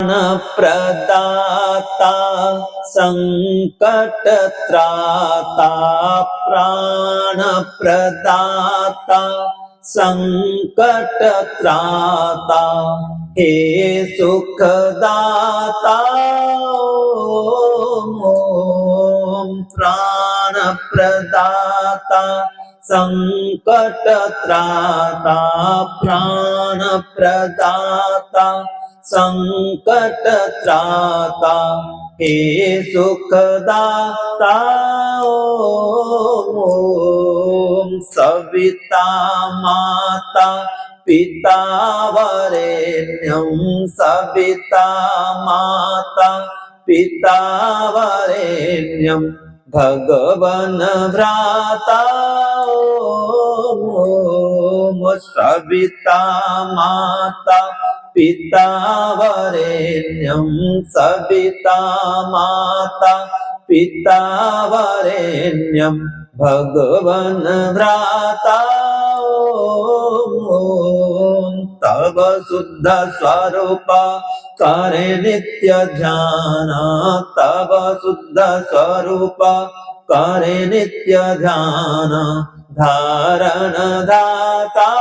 प्रदाता संकट त्राता प्राण प्रदाता संकट त्राता हे सुखदाता ओम प्राण प्रदाता संकट त्राता प्राण प्रदाता संकट त्राता हे सुखदाता ओम सविता माता पिता वरेण्यं सविता माता पिता वरेण्यं भगवन् भ्राता ओम सविता माता पिता वरेण्यं सविता माता पिता वरेण्यं भगवन् भ्राता ओम तव शुद्ध स्वरूप करे नित्य ध्यान तव शुद्ध स्वरूप करे नित्य ध्यान धारण दाता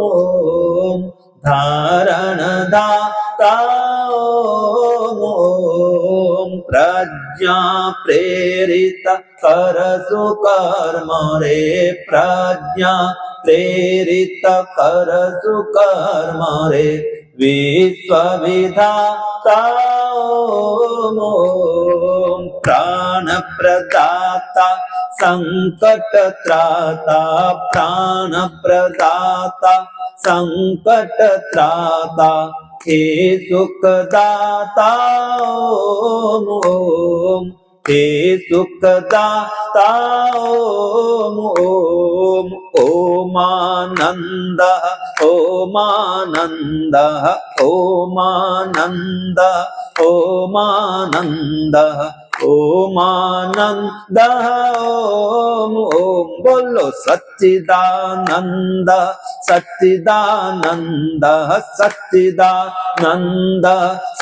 ओम धारण दाता ओम प्रज्ञा प्रेरित कर सुकर्म रे प्रज्ञा प्रेरित कर सुकर्म रे विश्वविधाता ओम प्राण प्रदाता संकट त्राता प्राण प्रदाता संकट त्राता हे सुखदाता ओम हे सुखदाता ओम ओमानंद ओमानंद ओमानंद ओमानंद ओमानंद ओम ओम बोलो सच्चिदानंद सच्चिदानंद सच्चिदानंद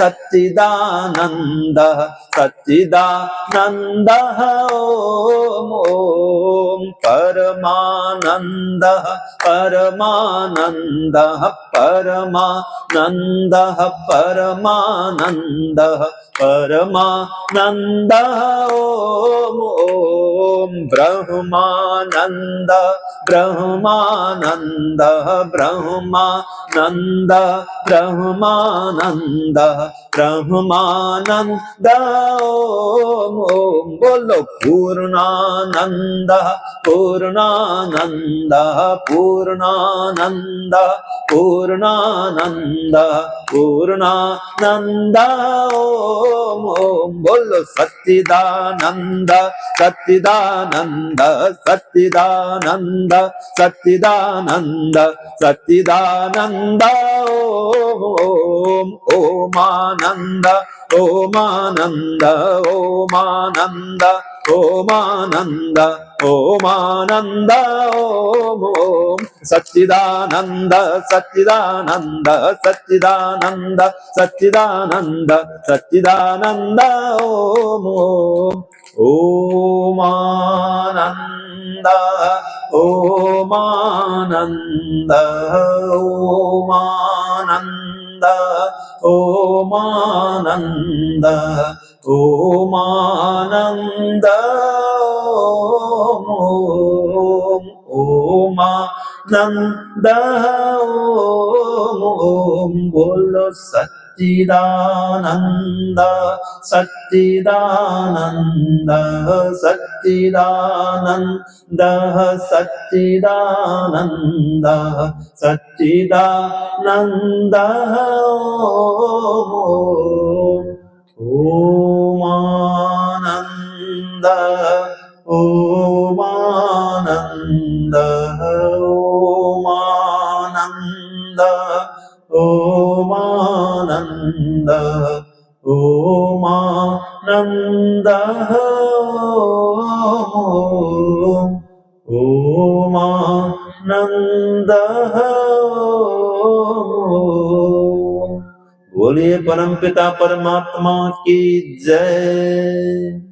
सच्चिदानंद सच्चिदानंद ओम ओम परमानंद परमानंद परमानंद परमानंद परमानंद ओम ओम ब्रह्मानंद ब्रह्मानंद ब्रह्मानंद ब्रह्मानंद ब्रह्मानंद ओम ओम बोलो पूर्णानंद पूर्णानंद पूर्णानंद पूर्णानंद पूर्णानंद ओम ओम बोलो सच्चिदानंद सच्चिदानंद सच्चिदानंद सच्चिदानंद सच्चिदानंद ओम ओम ओमानंद ओमानंद ओमानंद ओमानंद ओमानंद ओम ओम सच्चिदानंद सच्चिदानंद सच्चिदानंद सच्चिदानंद सच्चिदानंद ओम ओम ओमानंद ओमानंद ओमानंद ओमानंद ओमानंद ओम ओमानंद ओम बोलो सच्चिदानंद सच्चिदानंद सच्चिदानंद सच्चिदानंद सच्चिदानंद ओमानंद ओमानंद ओमानंद ओमानंद ओमानंद ओमानंद बोलिए परमपिता परमात्मा की जय।